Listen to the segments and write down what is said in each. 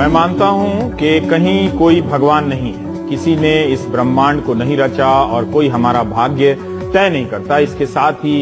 मैं मानता हूं कि कहीं कोई भगवान नहीं है, किसी ने इस ब्रह्मांड को नहीं रचा और कोई हमारा भाग्य तय नहीं करता। इसके साथ ही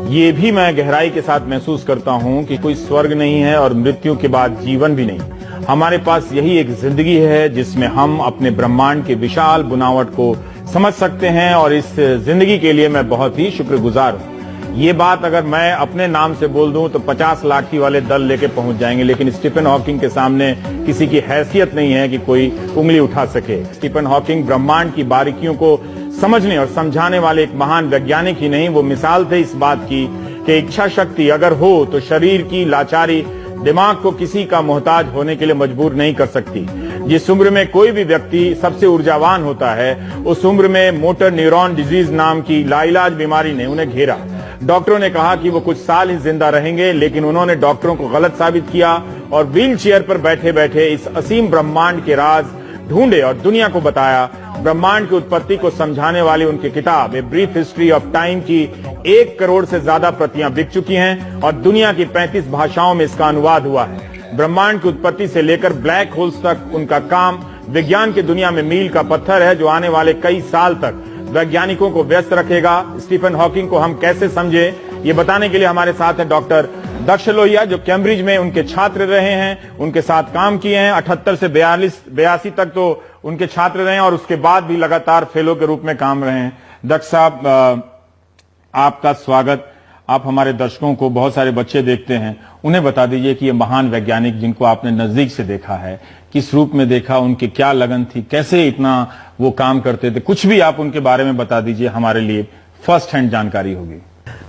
ये भी मैं गहराई के साथ महसूस करता हूं कि कोई स्वर्ग नहीं है और मृत्यु के बाद जीवन भी नहीं। हमारे पास यही एक जिंदगी है जिसमें हम अपने ब्रह्मांड के विशाल बुनावट को समझ सकते हैं और इस जिंदगी के लिए मैं बहुत ही शुक्रगुजार हूं। ये बात अगर मैं अपने नाम से बोल दूं तो 50 लाठी वाले दल लेके पहुंच जाएंगे, लेकिन स्टीफन हॉकिंग के सामने किसी की हैसियत नहीं है कि कोई उंगली उठा सके। स्टीफन हॉकिंग ब्रह्मांड की बारीकियों को समझने और समझाने वाले एक महान वैज्ञानिक ही नहीं, वो मिसाल थे इस बात की कि इच्छा शक्ति अगर हो तो शरीर की लाचारी दिमाग को किसी का मोहताज होने के लिए मजबूर नहीं कर सकती। जिस उम्र में कोई भी व्यक्ति सबसे ऊर्जावान होता है, उस उम्र में मोटर न्यूरॉन डिजीज नाम की लाइलाज बीमारी ने उन्हें घेरा। डॉक्टरों ने कहा कि वो कुछ साल ही जिंदा रहेंगे, लेकिन उन्होंने डॉक्टरों को गलत साबित किया और व्हील चेयर पर बैठे बैठे इस असीम ब्रह्मांड के राज ढूंढे और दुनिया को बताया। ब्रह्मांड की उत्पत्ति को समझाने वाली उनकी किताब a brief history of time की 1 करोड़ से ज्यादा प्रतियां बिक चुकी हैं और दुनिया की 35 भाषाओं में इसका अनुवाद हुआ है। ब्रह्मांड की उत्पत्ति से लेकर ब्लैक होल्स तक उनका काम विज्ञान की दुनिया में मील का पत्थर है, जो आने वाले कई साल तक वैज्ञानिकों को व्यस्त रखेगा। स्टीफन हॉकिंग को हम कैसे समझे, ये बताने के लिए हमारे साथ है डॉक्टर दक्ष लोहिया, जो कैम्ब्रिज में उनके छात्र रहे हैं, उनके साथ काम किए हैं। 78 से 82 तक तो उनके छात्र रहे हैं और उसके बाद भी लगातार फेलो के रूप में काम रहे हैं। दक्ष साहब, आपका स्वागत। आप हमारे दर्शकों को, बहुत सारे बच्चे देखते हैं, उन्हें बता दीजिए कि ये महान वैज्ञानिक जिनको आपने नजदीक से देखा है, किस रूप में देखा, उनकी क्या लगन थी, कैसे इतना वो काम करते थे, कुछ भी आप उनके बारे में बता दीजिए, हमारे लिए फर्स्ट हैंड जानकारी होगी।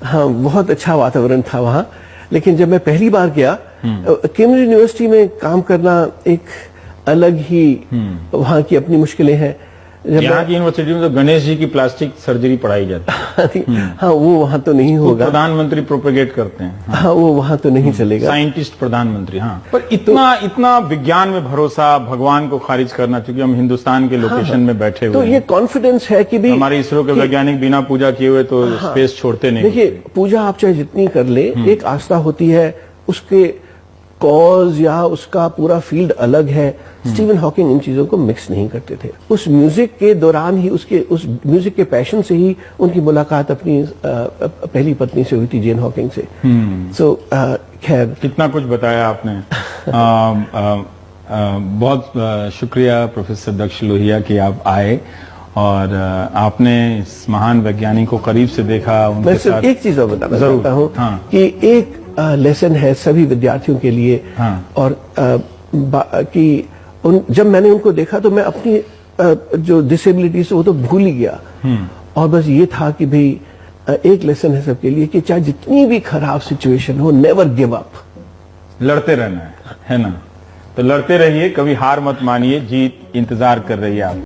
हाँ, बहुत अच्छा वातावरण था वहाँ, लेकिन जब मैं पहली बार गया कैम्ब्रिज यूनिवर्सिटी में काम करना एक अलग ही वहाँ की अपनी मुश्किलें हैं। यहाँ की यूनिवर्सिटी में तो गणेश जी की प्लास्टिक सर्जरी पढ़ाई जाती है। हाँ, वो वहाँ तो नहीं होगा। प्रधानमंत्री प्रोपेगेट करते हैं। हाँ, वो वहाँ तो नहीं चलेगा। साइंटिस्ट प्रधानमंत्री। हाँ, पर इतना विज्ञान में भरोसा, भगवान को खारिज करना, चूंकि हम हिंदुस्तान के लोकेशन में बैठे हुए तो ये कॉन्फिडेंस है कि भी हमारे इसरो के वैज्ञानिक बिना पूजा किए हुए तो स्पेस छोड़ते नहीं। देखिए, पूजा आप चाहे जितनी कर ले, एक आस्था होती है, उसके कॉज या उसका पूरा फील्ड अलग है। स्टीफन हॉकिंग इन चीजों को मिक्स नहीं करते थे। उस म्यूजिक के दौरान ही, उस म्यूजिक के पैशन से ही उनकी मुलाकात अपनी पहली पत्नी से हुई थी, जेन हॉकिंग से। सो खैर, कितना कुछ बताया आपने। बहुत शुक्रिया प्रोफेसर दक्ष लोहिया कि आप आए और आपने इस महान वैज्ञानिक को करीब से देखा। मैं सिर्फ एक चीज और बताना चाहता हूँ कि एक लेसन है सभी विद्यार्थियों के लिए। और कि जब मैंने उनको देखा तो मैं अपनी जो डिसेबिलिटी से वो तो भूल ही गया, और बस ये था कि भाई एक लेसन है सबके लिए कि चाहे जितनी भी खराब सिचुएशन हो, नेवर गिव अप। लड़ते रहना है ना? तो लड़ते रहिए, कभी हार मत मानिए, जीत इंतजार कर रही है आप।